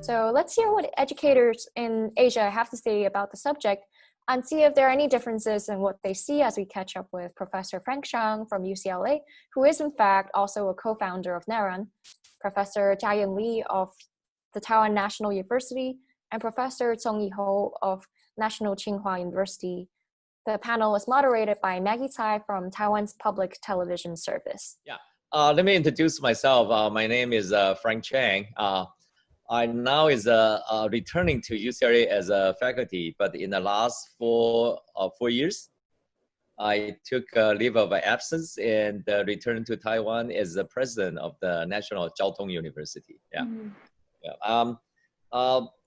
So let's hear what educators in Asia have to say about the subject and see if there are any differences in what they see as we catch up with Professor Frank Chang from UCLA, who is in fact also a co-founder of Kneron, Professor Chia-Yen of the Taiwan National University, and Professor Tsung-Yi Ho of National Tsinghua University. The panel is moderated by Maggie Tsai from Taiwan's Public Television Service. Yeah, let me introduce myself. My name is Frank Chang. I now is returning to UCLA as a faculty, but in the last 4 years, I took a leave of absence and returned to Taiwan as the president of the National Jiaotong University. Yeah. Mm-hmm. Yeah.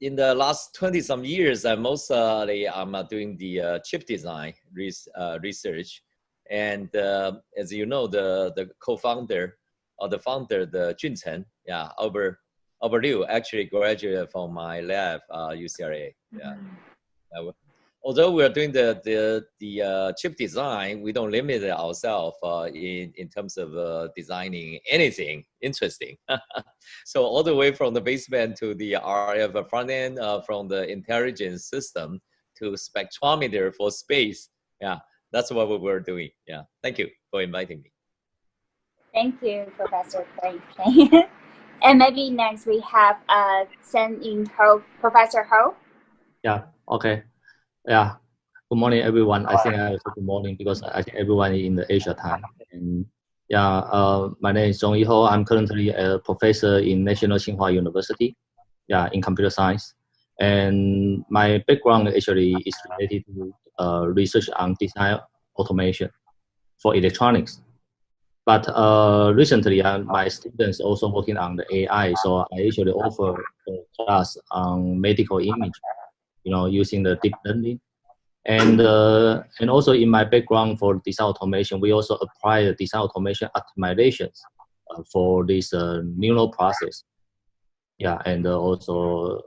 In the last 20-some years, mostly I'm doing the chip design research. And as you know, the co-founder or the founder, the Chen, yeah, Liu actually graduated from my lab, UCLA. Yeah. Mm-hmm. Although we are doing the chip design, we don't limit ourselves in terms of designing anything interesting. So all the way from the baseband to the RF front end, from the intelligence system to spectrometer for space. Yeah, that's what we were doing. Yeah, thank you for inviting me. Thank you, Professor Frank. And maybe next we have Tsung-Yi Ho, Professor Ho. Yeah, okay. Yeah, good morning, everyone. I think I will say good morning because I think everyone is in the Asia time. And yeah, my name is Tsung-Yi Ho. I'm currently a professor in National Tsinghua University, yeah, in computer science. And my background actually is related to research on design automation for electronics. But recently, my students also working on the AI, so I actually offer a class on medical image, using the deep learning. And also in my background for design automation, we also apply the design automation optimizations for this neural process. Yeah, and also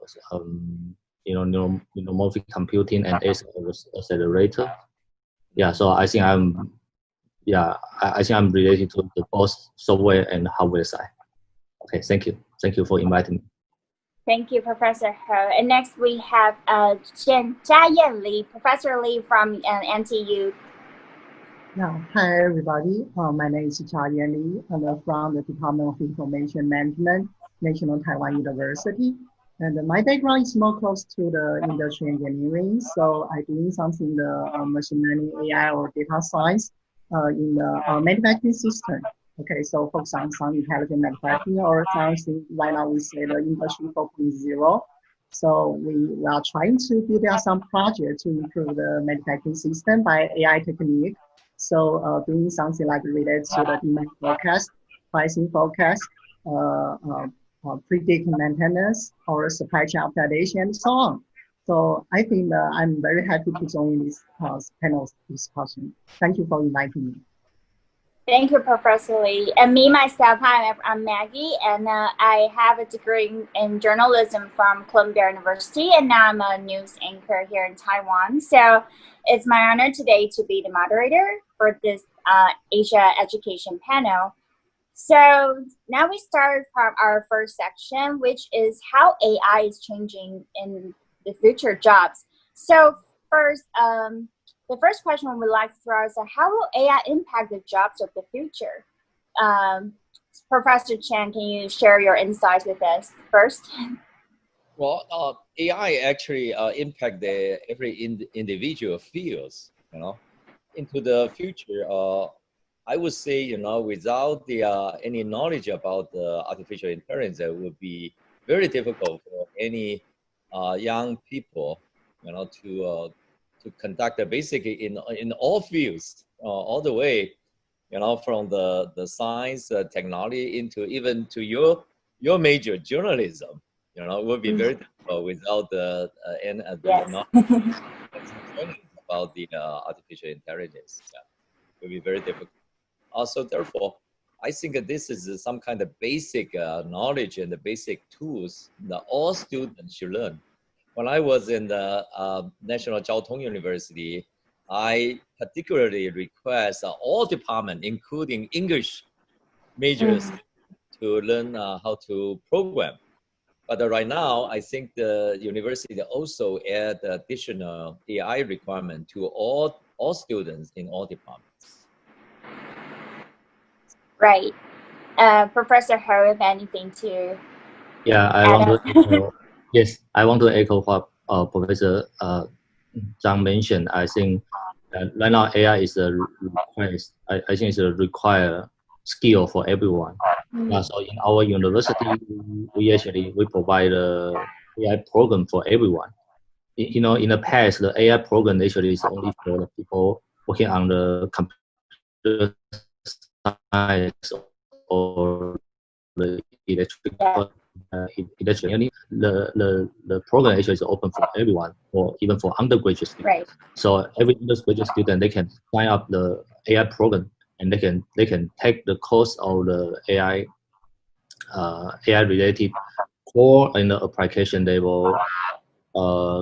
neuromorphic computing and accelerator. Yeah, so I think I'm related to the both software and hardware side. Okay, thank you. Thank you for inviting me. Thank you, Professor Ho. And next we have Chia-Yen, Professor Lee from NTU. Yeah, hi everybody. My name is Chia-Yen. I'm from the Department of Information Management, National Taiwan University. And my background is more close to the industrial engineering. So I'm doing something in the machine learning, AI, or data science in the manufacturing system. Okay, so focus on some intelligent manufacturing or something right now we say the industry 4.0. So we are trying to build out some projects to improve the manufacturing system by AI technique. So doing something like related to the demand forecast, pricing forecast, predict maintenance or supply chain optimization and so on. So I think I'm very happy to join this panel discussion. Thank you for inviting me. Thank you, Professor Lee. And me, myself, hi, I'm Maggie, and I have a degree in journalism from Columbia University, and now I'm a news anchor here in Taiwan. So it's my honor today to be the moderator for this Asia education panel. So now we start from our first section, which is how AI is changing in the future jobs. So first, the first question we would like to throw is how will AI impact the jobs of the future? Professor Chen, can you share your insights with us first? Well, AI actually impact every individual fields, into the future. I would say, without any knowledge about artificial intelligence, it would be very difficult for any young people, to conduct basically in all fields, all the way, from the science, technology into even to your major journalism, it would be very difficult without the knowledge about the artificial intelligence. Yeah. It would be very difficult. Also, therefore, I think that this is some kind of basic knowledge and the basic tools that all students should learn. When I was in the National Jiaotong University, I particularly request all departments, including English majors, to learn how to program. But right now, I think the university also add additional AI requirement to all students in all departments. Right. Professor Ho, have anything to Yeah, I want to echo, yes, I want to echo what Professor Chang mentioned. I think right now AI is a request. I think it's a required skill for everyone. So in our university, we provide a AI program for everyone. You know, in the past, the AI program actually is only for the people working on the computer science or the electrical electric. The program actually is open for everyone, or even for undergraduate students. Right. So every undergraduate student, they can sign up the AI program, and they can take the course of the AI related core in the application level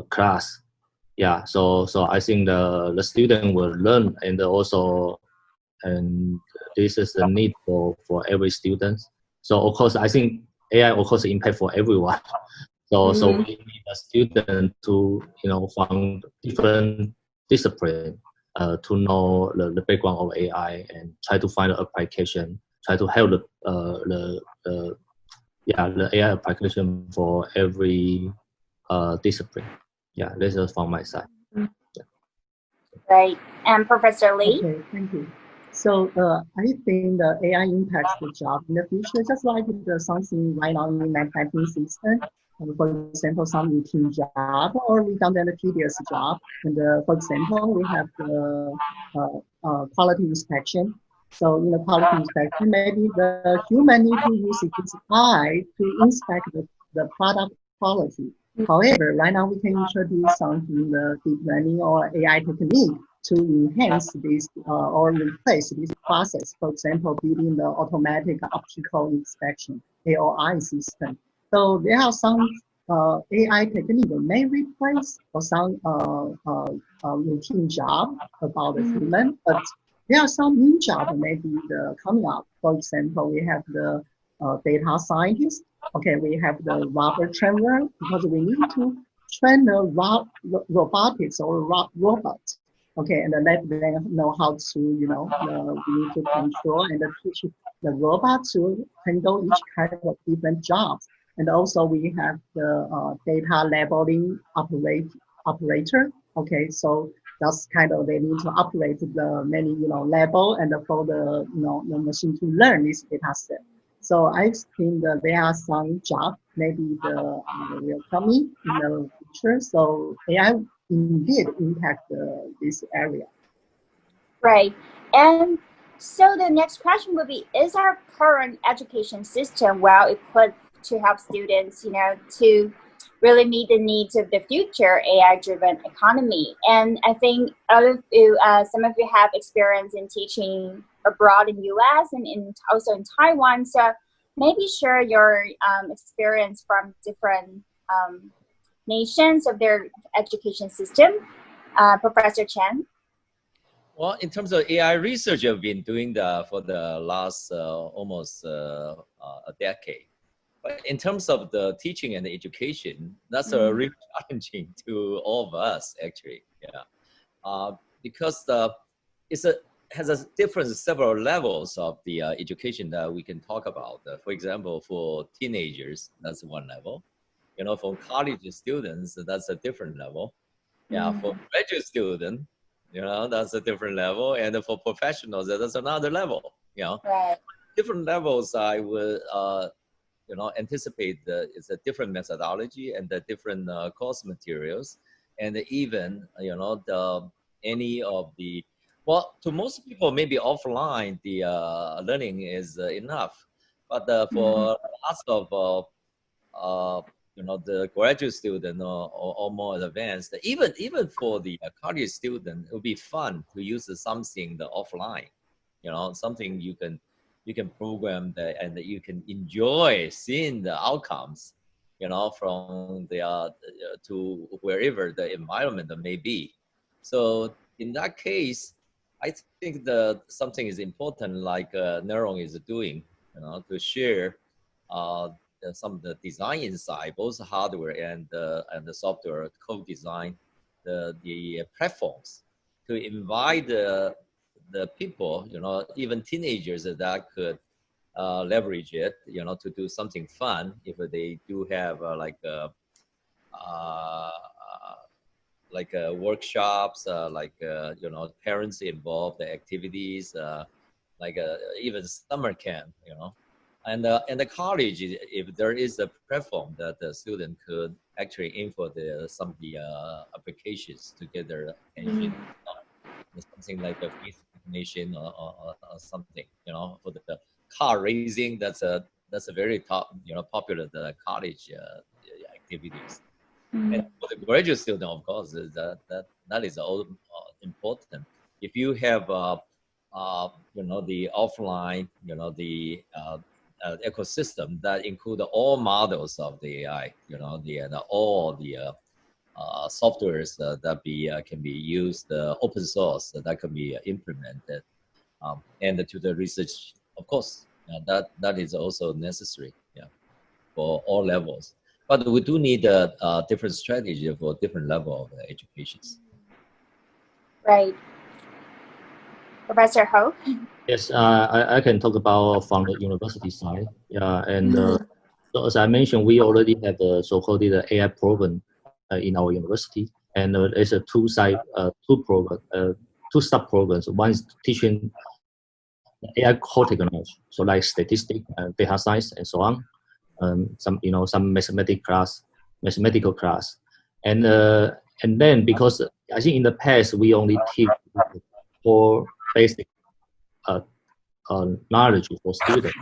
class. Yeah, so I think the student will learn, and also, and this is the need for every student. So of course, I think AI of course impact for everyone. So we need a student to, you know, from different discipline to know the background of AI and try to find the application, try to help the AI application for every discipline. Yeah, this is from my side. Right. And Professor Lee? Okay, thank you. So I think the AI impacts the job in the future, just like the something right now in manufacturing system. For example, some routine job or redundant tedious job. And for example, we have the quality inspection. So in the quality inspection, maybe the human need to use his eye to inspect the product quality. However, right now we can introduce something, the deep learning or AI technique to enhance this or replace this process. For example, building the automatic optical inspection (AOI) system. So there are some AI technique that may replace or some routine job about the human, but there are some new job maybe coming up. For example, we have the data scientist. Okay, we have the robot trainer because we need to train the robotics or robots. Okay, and then let them know how to, you know, we need to control and teach the robot to handle each kind of different jobs. And also we have the data labeling operator. Okay, so that's kind of, they need to operate the many, you know, label and for the, you know, the machine to learn this data set. So I think that there are some jobs maybe the will coming in the future. So AI indeed impact this area. Right. And so the next question would be, is our current education system well equipped to help students, you know, to really meet the needs of the future AI-driven economy? And I think some of you have experience in teaching abroad in US and also in Taiwan. So maybe share your experience from different nations of their education system. Professor Chen? Well, in terms of AI research, I've been doing that for the last almost a decade. But in terms of the teaching and the education, that's really challenging to all of us, actually. Yeah, because has a different several levels of the education that we can talk about. For example, for teenagers, that's one level. You know, for college students, that's a different level. Yeah, for graduate students, you know, that's a different level, and for professionals, that's another level. You know, right. Different levels. I would, you know, anticipate it's a different methodology and the different course materials, and even, you know, any of the, well, to most people maybe offline the learning is enough, but for lots of you know, the graduate student or more advanced, even for the college student, it would be fun to use something the offline, you know, something you can program and you can enjoy seeing the outcomes, you know, from the to wherever the environment may be. So in that case, I think something is important, like Kneron is doing, you know, to share some of the design inside, both hardware and the software co-design the platforms to invite the people, even teenagers that could leverage it, to do something fun if they do have workshops, parents involved activities, even summer camp, and the college, if there is a platform that the student could actually aim for some of the applications to get their attention, something like a face recognition or something, for the car racing. That's a very top, popular college activities. And for the graduate student, of course, that is all important. If you have the offline, the ecosystem that include all models of the AI, all the softwares that can be used, open source that can be implemented, and to the research, of course, that is also necessary, for all levels. But we do need a different strategy for different level of educations. Right. Professor Ho? Yes, I can talk about from the university side. Yeah, and so as I mentioned, we already have a so-called AI program in our university, and it's a two sub-programs. One is teaching AI core technology, so like statistics, data science, and so on. Some mathematical class, and then because I think in the past we only teach for basic knowledge for students,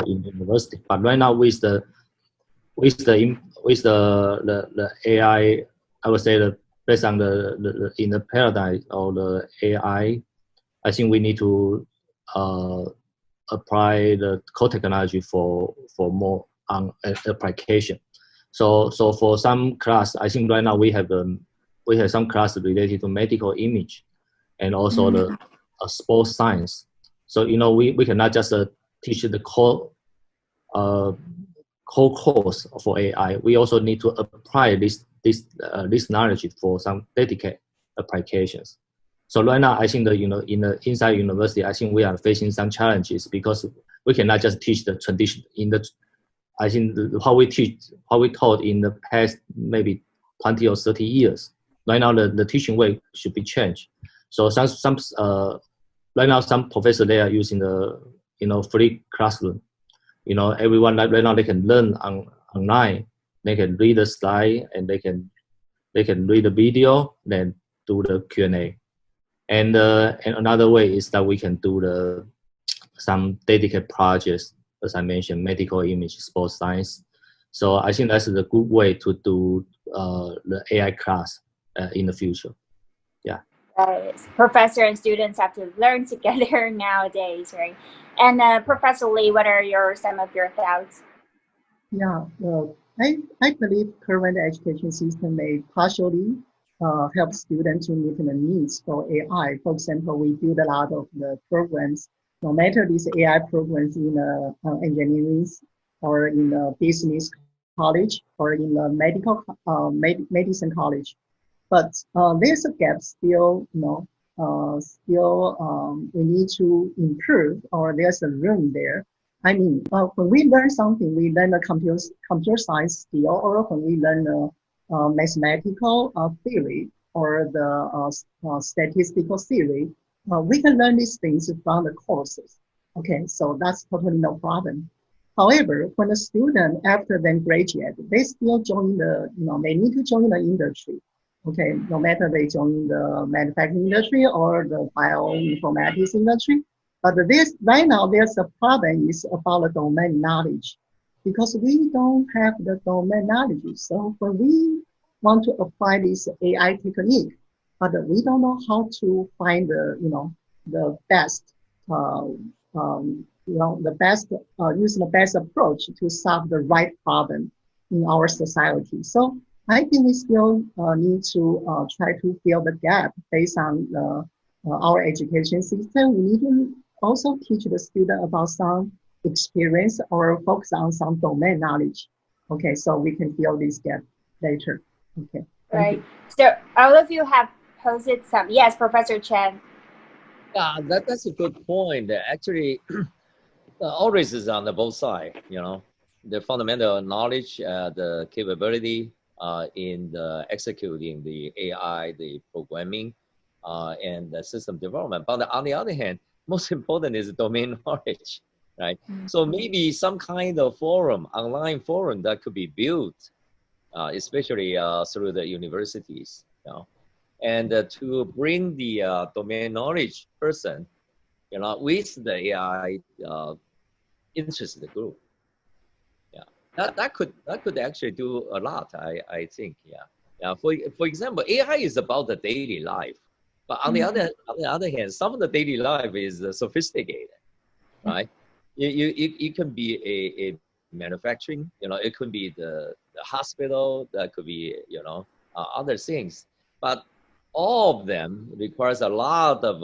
in university. But right now with the AI, I would say based on in the paradigm of the AI, I think we need to apply the core technology for more application. So for some class, I think right now we have some class related to medical image, and also the sports science. So we cannot just teach the core course for AI. We also need to apply this knowledge for some dedicated applications. So right now, I think inside university, I think we are facing some challenges because we cannot just teach the tradition I think how we taught in the past maybe 20 or 30 years. Right now, the teaching way should be changed. So right now some professors, they are using the free classroom. Everyone right now they can learn online. They can read the slide and they can read the video, then do the Q&A. And another way is that we can do some dedicated projects, as I mentioned, medical image, sports science. So I think that's a good way to do the AI class in the future. Yeah. Right. Professor and students have to learn together nowadays, right? And Professor Lee, what are some of your thoughts? Yeah, well, I believe current education system may partially help students to meet the needs for AI. For example, we build a lot of the programs, no matter these AI programs in engineering or in a business college or in a medicine college. But there's a gap still, we need to improve, or there's a room there. I mean, when we learn something, we learn a computer science skill, or when we learn a mathematical theory or the statistical theory, we can learn these things from the courses. Okay, so that's totally no problem. However, when a student after then graduate, they still join they need to join the industry. Okay, no matter they join the manufacturing industry or the bioinformatics industry. But right now there's a problem is about the domain knowledge, because we don't have the domain knowledge. So when we want to apply this AI technique, but we don't know how to find the best, using the best approach to solve the right problem in our society. So I think we still need to try to fill the gap based on our education system. We need to also teach the student about some experience or focus on some domain knowledge. Okay, so we can fill this gap later. Okay. Right. So all of you have posted some. Yes, Professor Chen. Yeah, that's a good point. Actually, always is on the both sides, you know, the fundamental knowledge, the capability in the executing the AI, the programming, and the system development. But on the other hand, most important is domain knowledge, right? So maybe some kind of forum, online forum that could be built, especially through the universities, you know, and to bring the domain knowledge person, you know, with the AI interested group. Yeah, that could actually do a lot. I think. Yeah, yeah. For example, AI is about the daily life, but on the other hand, some of the daily life is sophisticated, right? You can be a manufacturing. You know, it could be the hospital. That could be, you know, other things, but all of them requires a lot of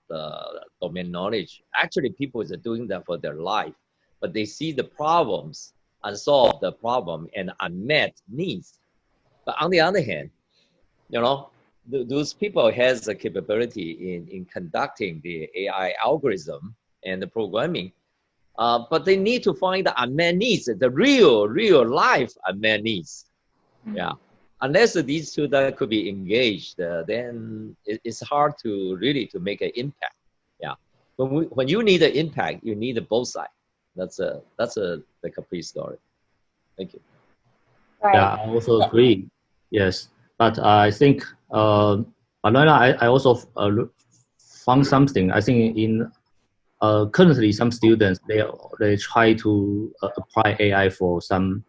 the domain knowledge. Actually, people are doing that for their life, but they see the problems and solve the problem and unmet needs. But on the other hand, you know, those people has the capability in conducting the AI algorithm and the programming, but they need to find the unmet needs, the real life unmet needs. Yeah. Unless these two that could be engaged, then it's hard to really to make an impact. Yeah. When you need an impact, you need both sides. That's a the complete story. Thank you. Right. Yeah, I also agree. Yes, but I think, but right now I also found something. I think in currently some students they try to apply AI for some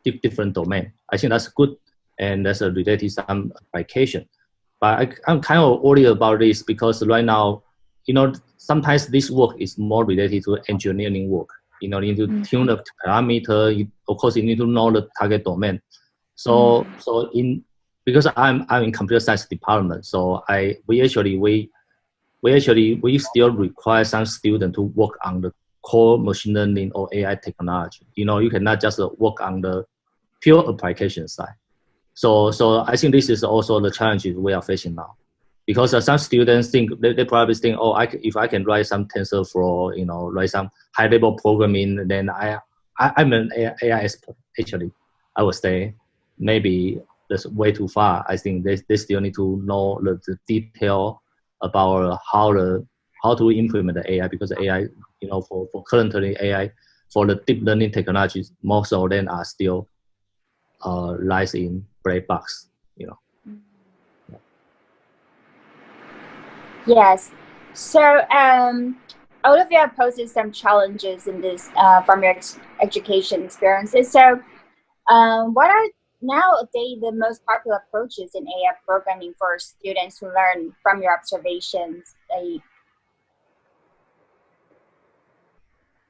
different domain. I think that's good, and that's a related some application. But I'm kind of worried about this because right now, you know, sometimes this work is more related to engineering work. You know, you need to tune the parameter. Of course, you need to know the target domain. So because I'm in computer science department, so we still require some student to work on the core machine learning or AI technology. You know, you cannot just work on the pure application side. So I think this is also the challenges we are facing now, because some students think they probably think, oh, if I can write some TensorFlow, you know, write some high level programming, then I'm an AI expert. Actually, I would say maybe that's way too far. I think they still need to know the detail about how to implement the AI, because the AI, you know, for currently AI, for the deep learning technologies, most of them are still lies in black box, you know. Yes. So all of you have posted some challenges in this from your education experiences. So what are nowadays the most popular approaches in AI programming for students to learn from your observations?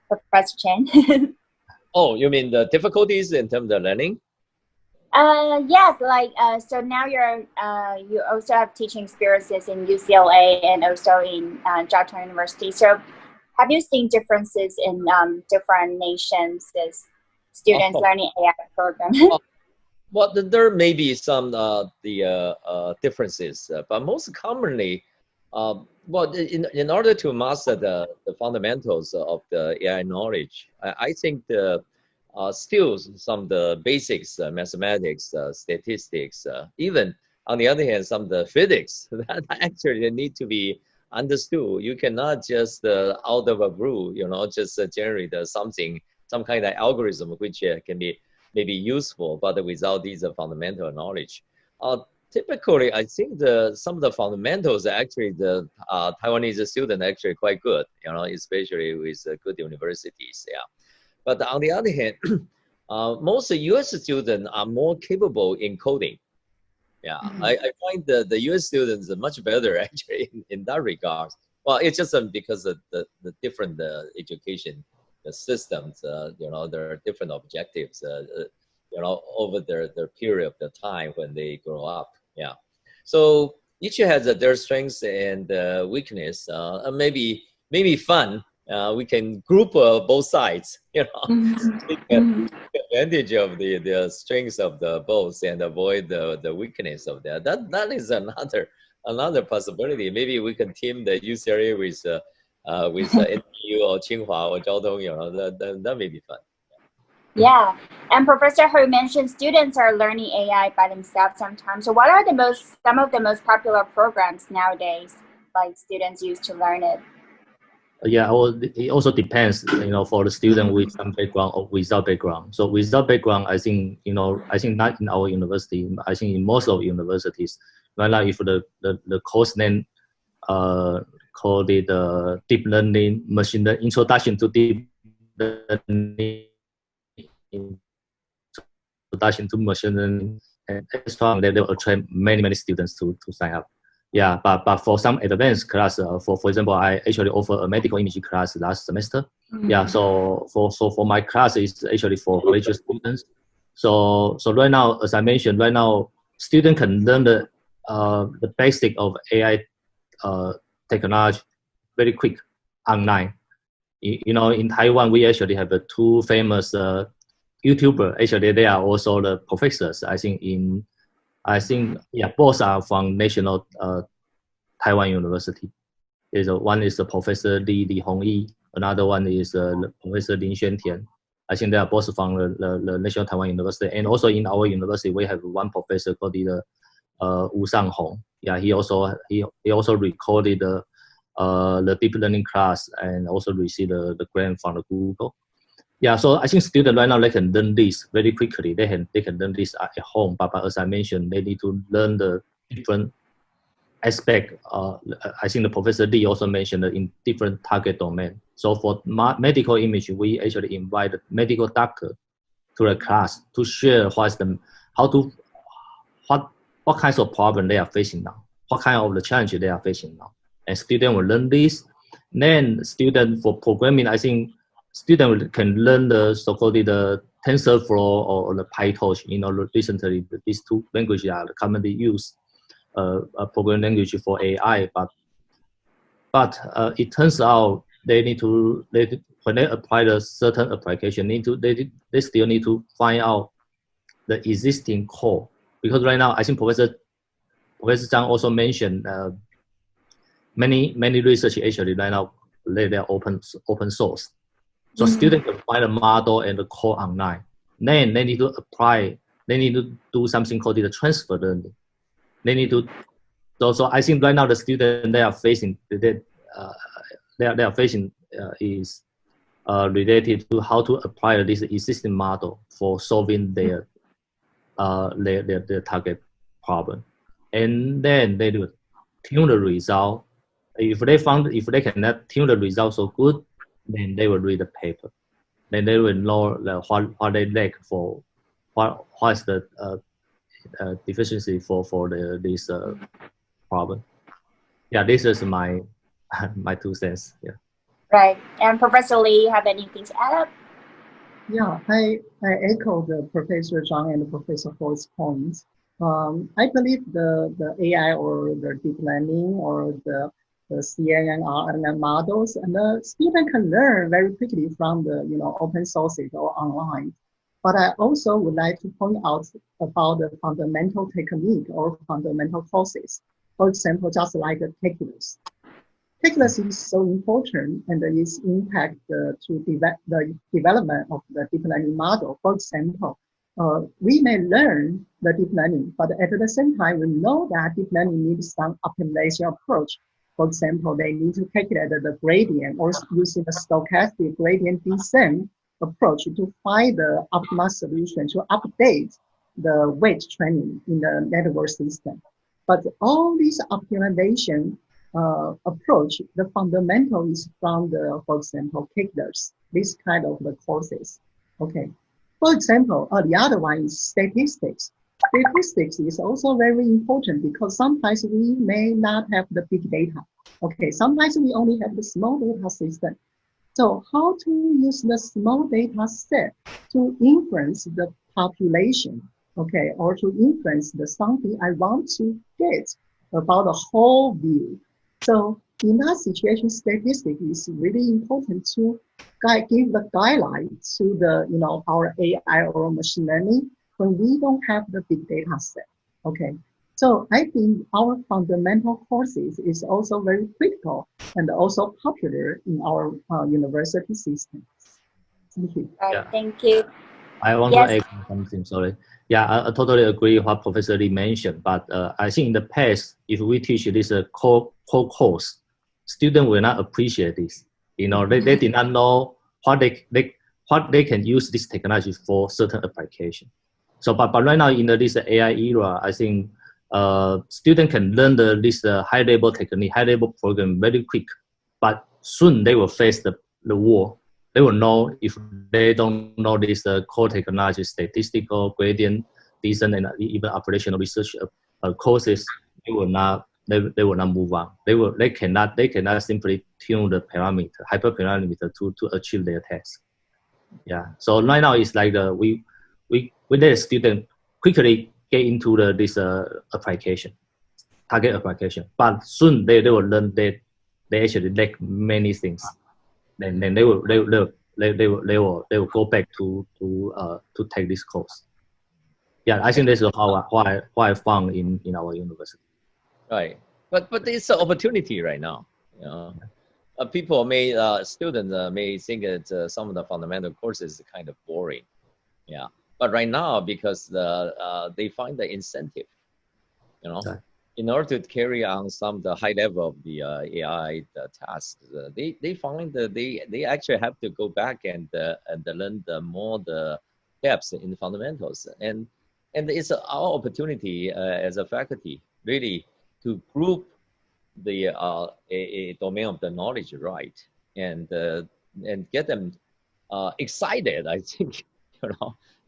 Professor Chen. Oh, you mean the difficulties in terms of learning? Yes, like so now you also have teaching experiences in UCLA and also in Jiaotong University. So have you seen differences in different nations as students learning AI programming? Well, there may be some differences, but most commonly, well, in order to master the fundamentals of the AI knowledge, I think still some of the basics, mathematics, statistics, even on the other hand, some of the physics that actually need to be understood. You cannot just out of a blue, you know, just generate something, some kind of algorithm which can be maybe useful, but without these fundamental knowledge. Typically, I think some of the fundamentals actually the Taiwanese students actually quite good, you know, especially with good universities. Yeah. But on the other hand, most US students are more capable in coding. Yeah, I find the US students are much better actually in that regard. Well, it's just because of the different education the systems, you know, there are different objectives, you know, over their period of the time when they grow up. Yeah. So each has their strengths and weakness, maybe fun we can group both sides, you know, take advantage of the strengths of the both and avoid the weakness of that. That is another possibility. Maybe we can team the UCLA with NTU or Tsinghua or Jiaotong, you know, that may be fun. Yeah, and Professor Ho mentioned students are learning AI by themselves sometimes. So what are some of the most popular programs nowadays, like students use to learn it? Yeah, it also depends, you know, for the student with some background or without background. So without background, I think, you know, I think not in our university, I think in most of universities, right now, if the course name called it deep learning, machine learning, introduction to deep learning, introduction to machine learning, and strong, they will attract many students to sign up. Yeah, but for some advanced class, for example, I actually offer a medical imaging class last semester. Yeah, so for my class is actually for graduate students. So right now, as I mentioned, right now students can learn the basic of AI technology very quick online. You know, in Taiwan, we actually have two famous YouTubers. Actually, they are also the professors. I think yeah, both are from National Taiwan University. One is Professor Li Hongyi, another one is Professor Lin Xuantian. I think they are both from the National Taiwan University. And also in our university, we have one professor called Wu Hong. Yeah, he also recorded the deep learning class and also received the grant from the Google. Yeah, so I think students right now, they can learn this very quickly. They can learn this at home, but as I mentioned, they need to learn the different aspect. I think the Professor Lee also mentioned in different target domain. So for medical image, we actually invite the medical doctor to the class to share what kinds of problem they are facing now, what kind of the challenge they are facing now, and student will learn this. Then student for programming, I think student can learn the so-called the TensorFlow or the PyTorch. You know, recently these two languages are commonly used programming language for AI, but it turns out when they apply the certain application, they still need to find out the existing code, because right now I think Professor Chang also mentioned many research actually right now they're open source. So students can find a model and the code online. Then they need to apply. They need to do something called the transfer learning. They need to. So I think right now the students they are facing is related to how to apply this existing model for solving their target problem, and then they do tune the result. If they cannot tune the result so good, then they will read the paper. Then they will know what they lack for what's the deficiency for this problem. Yeah, this is my 2 cents. Yeah. Right. And Professor Lee, you have anything to add up? Yeah, I echo the Professor Zhang and Professor Ho's points. I believe the AI or the deep learning or the CNN or RNN models, and the student can learn very quickly from the open sources or online. But I also would like to point out about the fundamental technique or fundamental courses. For example, just like the calculus. Calculus is so important and its impact to the development of the deep learning model. For example, we may learn the deep learning, but at the same time, we know that deep learning needs some optimization approach. For example, they need to calculate the gradient or using the stochastic gradient descent approach to find the optimal solution to update the weight training in the network system. But all these optimization approach, the fundamental is from the, for example, calculus, this kind of the courses. Okay. For example, the other one is statistics. Statistics is also very important because sometimes we may not have the big data. Okay, sometimes we only have the small data system. So how to use the small data set to influence the population, okay, or to influence the something I want to get about the whole view. So in that situation, statistics is really important to give the guideline to the, our AI or machine learning when we don't have the big data set. Okay. So I think our fundamental courses is also very critical and also popular in our university system. Thank you. Right, thank you. I want to add something, sorry. Yeah, I totally agree with what Professor Lee mentioned, but I think in the past, if we teach this core course, students will not appreciate this. They did not know what they can use this technology for certain application. So, but right now in this AI era, I think students can learn this high-level technique, high-level program very quick, but soon they will face the war. They will know if they don't know this core technology, statistical, gradient, descent, and even operational research courses. They will not move on. They cannot simply tune the parameter, hyperparameter to achieve their task. Yeah. So right now it's like we let the student quickly get into this application, target application. But soon they will learn that they actually lack many things. Then they will go back to take this course. Yeah, I think this is why I found in our university. Right, but it's an opportunity right now. People students may think that some of the fundamental courses are kind of boring. Yeah, but right now because they find the incentive, Okay. in order to carry on some of the high level of the AI tasks, they find that they actually have to go back and learn more the depths in the fundamentals, and it's our opportunity as a faculty really to group the a domain of the knowledge right, and get them excited. I think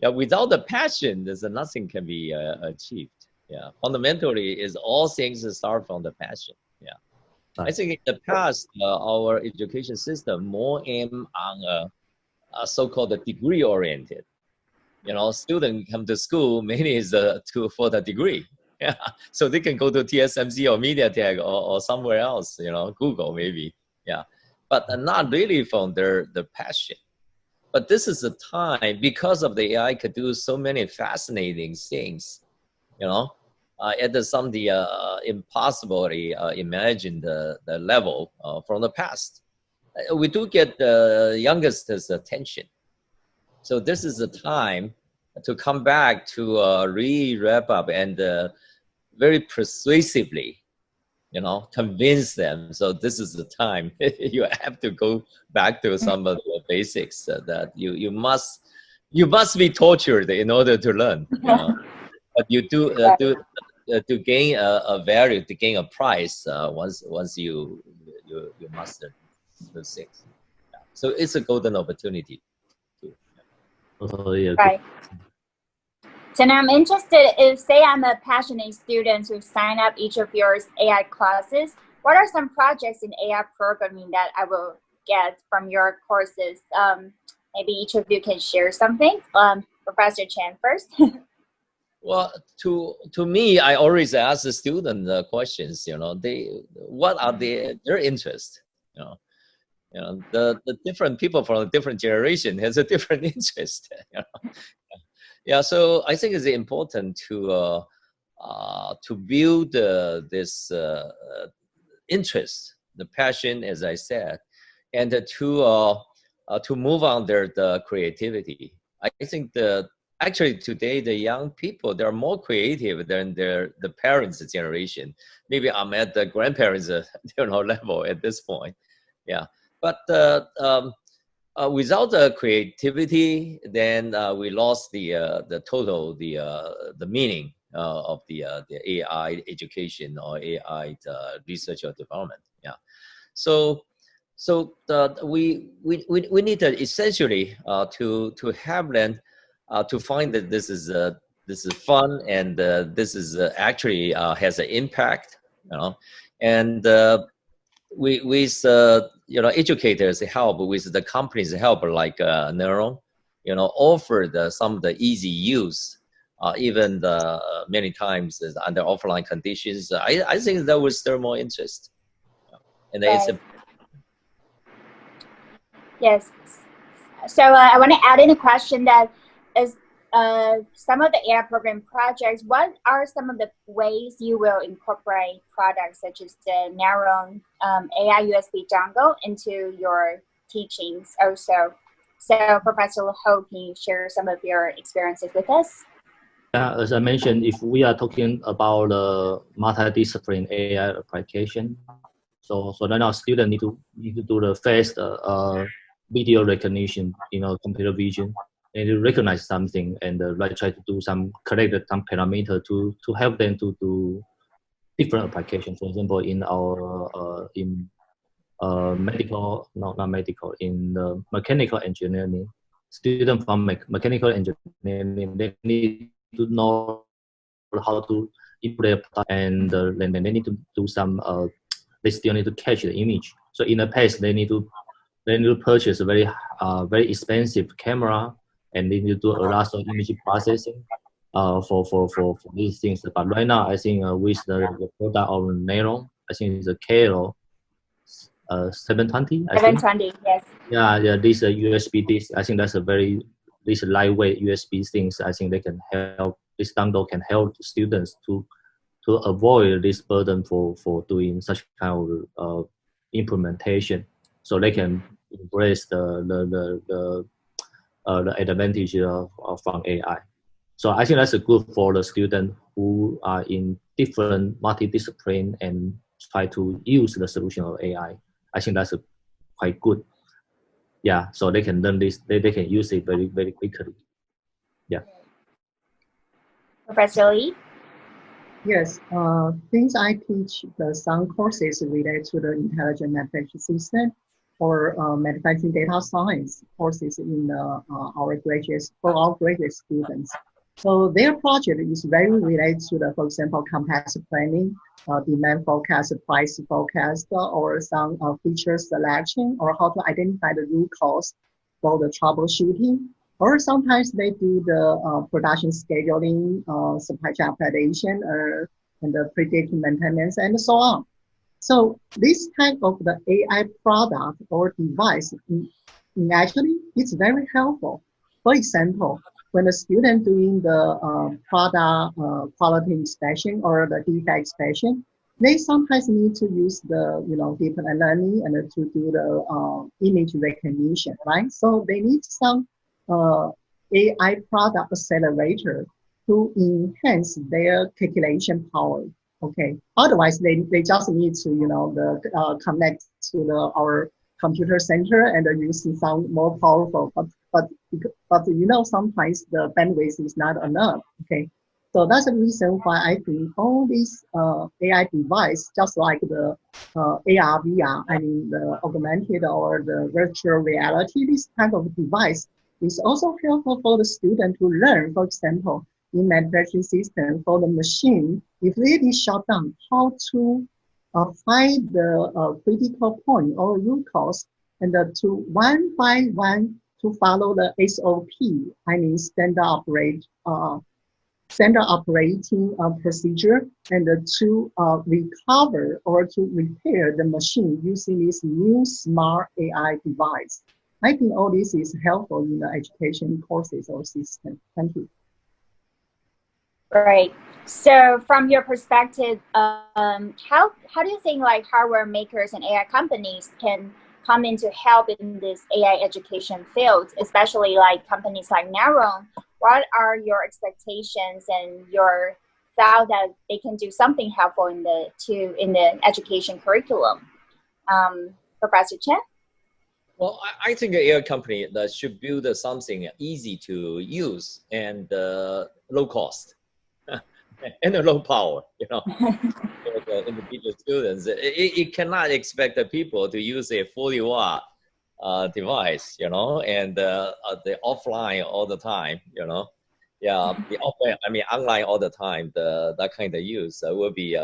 yeah, without the passion, there's nothing can be achieved. Yeah, fundamentally, is all things start from the passion. Yeah, I think in the past, our education system more aim on a so-called degree oriented. Students come to school mainly is for the degree. Yeah, so they can go to TSMC or MediaTek or somewhere else. Google maybe. Yeah, but not really from the passion. But this is a time because of the AI could do so many fascinating things. At some the impossibly imagined the level from the past. We do get the youngest's attention. So this is the time to come back to re-wrap up and very persuasively, convince them. So this is the time you have to go back to some of the basics that you must be tortured in order to learn. But you do to gain a value, to gain a price once you master the things. Yeah. So it's a golden opportunity. Right. So now I'm interested, if say I'm a passionate student who sign up each of your AI classes, what are some projects in AI programming that I will get from your courses? Maybe each of you can share something. Professor Chen first. Well, to me, I always ask the student questions. What are their interests? The different people from a different generation has a different interest. Yeah, so I think it's important to build this interest, the passion, as I said, and to move on the creativity. I think actually today the young people, they're more creative than the parents' generation. Maybe I'm at the grandparents' level at this point. Yeah, but without the creativity, then we lost the total the meaning of the AI education or AI research or development. Yeah, so we need to essentially to have them to find that this is fun and this is actually has an impact, and with educators help, with the companies help like Kneron, offer some of the easy use, even many times under offline conditions. I think that will stir more interest. And it's right. Yes. So I want to add in a question that is some of the AI program projects, what are some of the ways you will incorporate products such as the Kneron AI USB dongle into your teachings also? So Professor Ho, can you share some of your experiences with us? As I mentioned, if we are talking about multidiscipline AI application, so right now students need to do the fast video recognition, computer vision, and to recognize something and try to do collect some parameter to help them to do different applications. For example, in our medical, not medical, in the mechanical engineering, students from mechanical engineering, they need to know how to improve their product, and then they need to do some. They still need to catch the image. So in the past, they need to purchase a very expensive camera, and they need to do a lot of image processing for these things. But right now, I think with the product of Kneron, I think it's a KL 720. 720, yes. Yeah, this USB disk. I think that's this lightweight USB things. I think they can help. This dongle can help students to avoid this burden for doing such kind of implementation, so they can embrace the advantage from AI. So I think that's good for the student who are in different multidiscipline and try to use the solution of AI. I think that's quite good. Yeah, so they can learn this. They can use it very, very quickly. Yeah. Professor Lee? Yes, since I teach some courses related to the intelligent manufacturing system or manufacturing data science courses in our graduate students. So their project is very related to the, for example, capacity planning, demand forecast, price forecast, or some feature selection, or how to identify the root cause for the troubleshooting. Or sometimes they do the production scheduling, supply chain optimization, and the predictive maintenance, and so on. So this type of the AI product or device, actually, it's very helpful. For example, when a student doing the product quality inspection or the defect inspection, they sometimes need to use the deep learning and to do the image recognition, right? So they need some AI product accelerator to enhance their calculation power. Okay. Otherwise, they just need to connect to our computer center and using some more powerful. But sometimes the bandwidth is not enough. Okay. So that's the reason why I think all these AI device, just like the AR, VR, I mean the augmented or the virtual reality, this kind of device is also helpful for the student to learn. For example, in manufacturing system for the machine, if it is shut down, how to find the critical point or root cause, and to one by one to follow the SOP, I mean standard operating procedure, and to recover or to repair the machine using this new smart AI device. I think all this is helpful in the education courses or system. Thank you. Right. So from your perspective, how do you think like hardware makers and AI companies can come in to help in this AI education field, especially like companies like Kneron? What are your expectations and your thought that they can do something helpful in the education curriculum? Professor Chen? Well, I think an AI company that should build something easy to use and low cost and low power, for the individual students. It cannot expect the people to use a 40-watt device, and the offline all the time, Yeah, the offline, I mean online all the time. That kind of use will be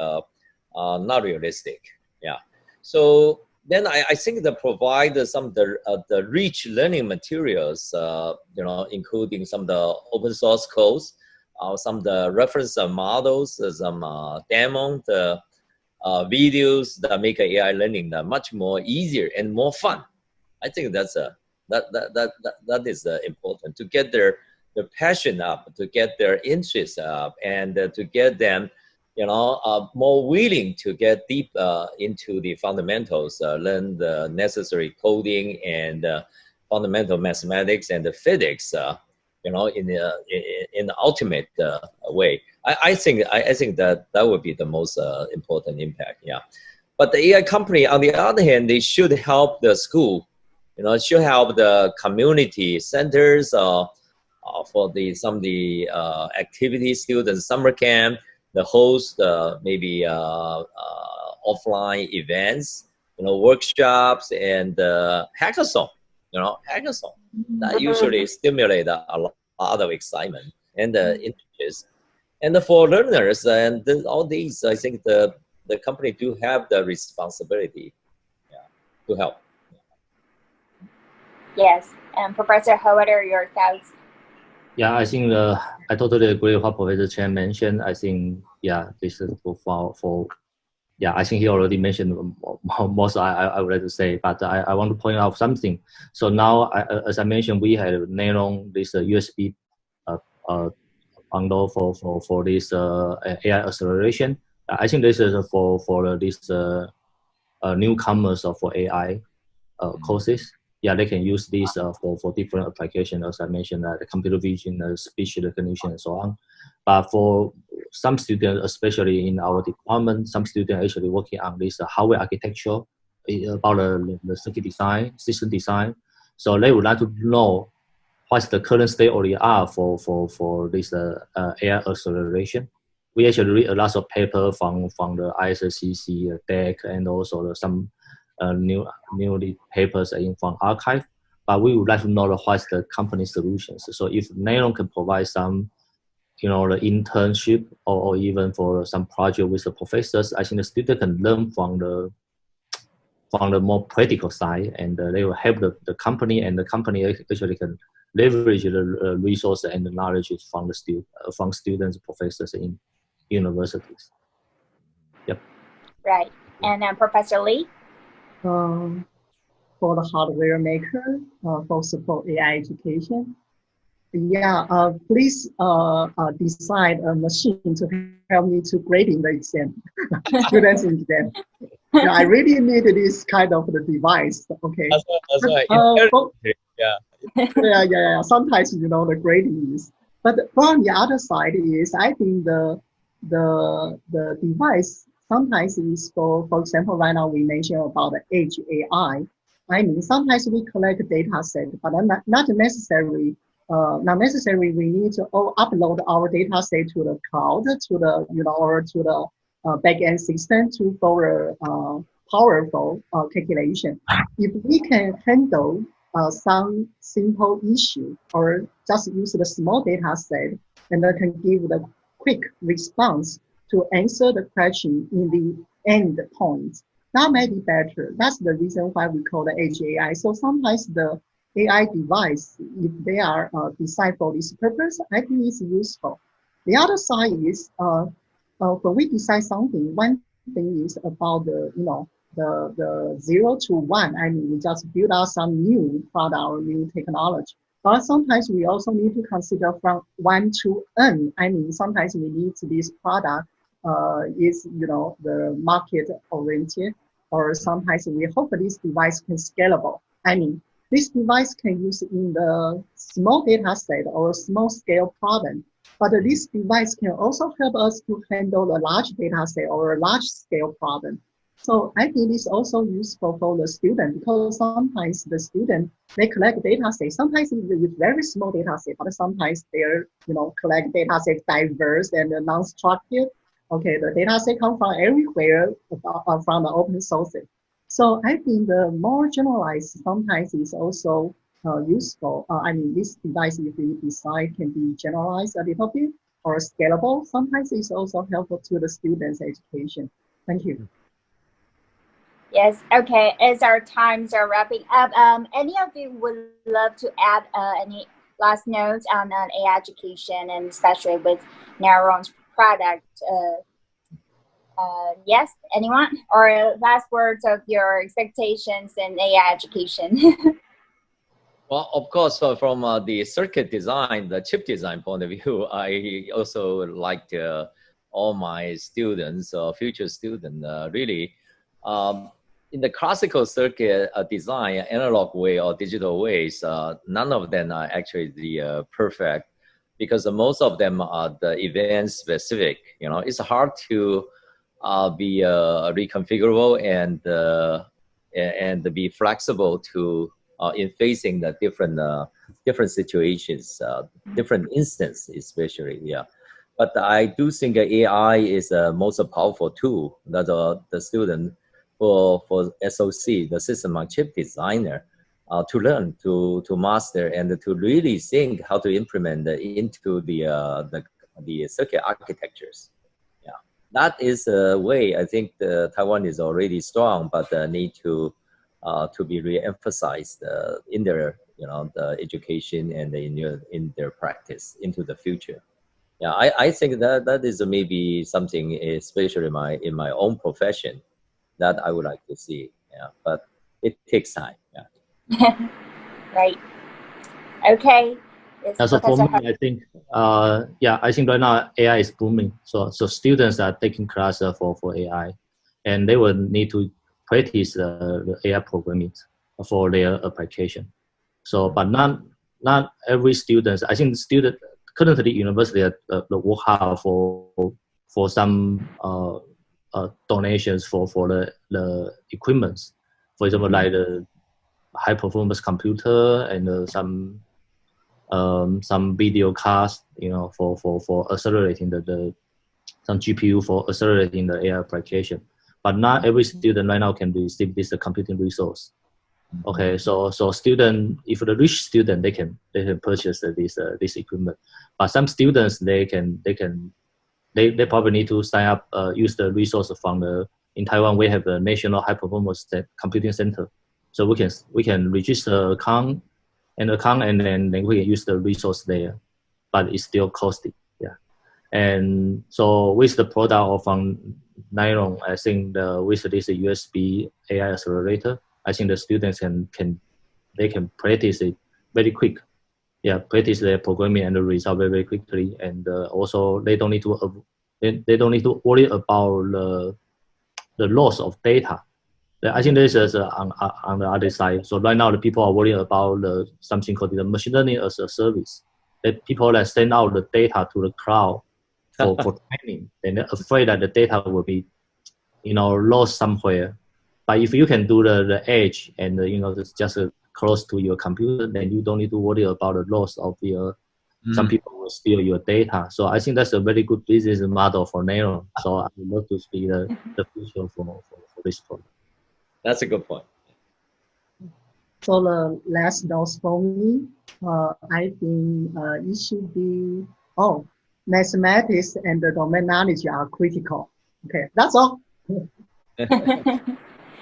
not realistic. Yeah. So then I think they provide some of the rich learning materials, including some of the open source codes, some of the reference models, some demo, videos that make AI learning much more easier and more fun. I think that is important to get their passion up, to get their interest up, and to get them, more willing to get deep into the fundamentals, learn the necessary coding and fundamental mathematics and the physics, in the ultimate way. I think that would be the most important impact. Yeah, but the AI company, on the other hand, they should help the school. Should help the community centers for some of the activities, students, summer camp, the host maybe offline events, workshops and hackathon. Hackathon that usually stimulate a lot of excitement and interest. And for learners and all these, I think the company do have the responsibility, to help. Yes, and Professor Ho, what are your thoughts? Yeah, I think I totally agree with what Professor Chen mentioned. I think, yeah, this is for yeah, I think he already mentioned most I would like to say, but I want to point out something. So now, as I mentioned, we have Kneron, this USB bundle for this AI acceleration. I think this is for this newcomers for AI courses. Yeah, they can use this for different applications, as I mentioned, the computer vision, speech recognition, and so on. But for some students, especially in our department, some students actually working on this hardware architecture about the circuit design, system design. So they would like to know what's the current state of the art for this AI acceleration. We actually read a lot of paper from the ISCC, DEC, and also some newly papers from archive, but we would like to know what's the company solutions. So if Kneron can provide some, the internship or even for some project with the professors, I think the student can learn from the more practical side, and they will help the company, and the company actually can leverage the resource and the knowledge from from students, professors in universities. Yep. Right, and Professor Lee. For the hardware maker, for support AI education, please decide a machine to help me to grading the exam, students' exam. Yeah, I really need this kind of the device. Okay. That's right. Yeah. Sometimes the grading is, but from the other side is I think the device sometimes is for example, right now we mentioned about the edge AI. I mean, sometimes we collect data set, but not necessarily. Not necessarily we need to upload our data set to the cloud, to the or to the backend system for powerful calculation. If we can handle some simple issue or just use the small data set and then can give the quick response to answer the question in the end point, that may be better. That's the reason why we call the edge AI. So sometimes the AI device, if they are designed for this purpose, I think it's useful. The other side is when we design something, one thing is about the 0 to 1. I mean, we just build out some new product or new technology. But sometimes we also need to consider from 1 to N. I mean, sometimes we need this product is the market oriented, or sometimes we hope this device can scalable. I mean, this device can use in the small data set or small scale problem, but this device can also help us to handle the large data set or a large scale problem. So I think it's also useful for the student, because sometimes the student, they collect data set. Sometimes it's very small data set, but sometimes they're collect data set diverse and non-structured. Okay, the data set come from everywhere from the open sources. So I think the more generalized sometimes is also useful. I mean, this device, if we decide, can be generalized a little bit or scalable. Sometimes it's also helpful to the students' education. Thank you. Yes, okay, as our times are wrapping up, any of you would love to add any last notes on AI education, and especially with Kneron's product? Yes, anyone? Or last words of your expectations in AI education? Well, of course, from the circuit design, the chip design point of view, I also like all my students, future students, really, in the classical circuit design, analog way or digital ways, none of them are actually the perfect, because most of them are the event specific. You know, it's hard to be reconfigurable and be flexible to in facing the different situations, different instances, especially. Yeah. But I do think AI is the most powerful tool that the student for SoC, the system on chip designer, to learn, to master, and to really think how to implement into the circuit architectures. Yeah, that is a way I think Taiwan is already strong, but need to be re-emphasized in their the education and in their practice into the future. Yeah, I think that is maybe something, especially in my own profession, that I would like to see. Yeah, but it takes time. Yeah. Right. Okay. So for me, I think, I think right now AI is booming. So students are taking classes for AI, and they will need to practice the AI programming for their application. So, but not every student. I think student currently university work hard for some donations for the equipments. For example, like the high performance computer and some video cards, for accelerating some GPU for accelerating the AI application. But not every student right now can receive this computing resource. Okay, so student, if the rich student, they can purchase this equipment. But some students they probably need to sign up, use the resource from in Taiwan we have a national high performance computing center, so we can register account and then we can use the resource there, but it's still costly. Yeah, and so with the product of Kneron, I think with this USB AI accelerator, I think the students can practice it very quick. Yeah, practice their programming and the result very quickly, and also they don't need to worry about the loss of data. I think this is on the other side. So right now the people are worrying about something called the machine learning as a service. That people that send out the data to the cloud for training, and they're afraid that the data will be lost somewhere. But if you can do the edge and just close to your computer, then you don't need to worry about the loss of your. Some people will steal your data. So I think that's a very good business model for Kneron. So I would love to see the future for this product. That's a good point. So the last notes for me, I think it should be, mathematics and the domain knowledge are critical. Okay, that's all.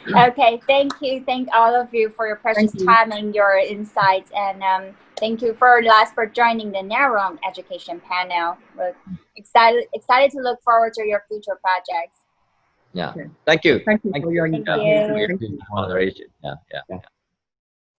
Okay, thank you. Thank all of you for your precious time and your insights. And thank you for joining the Kneron education panel. We're excited to look forward to your future projects. Yeah. Okay. Thank you. Thank you for your invitation. Moderation. Yeah.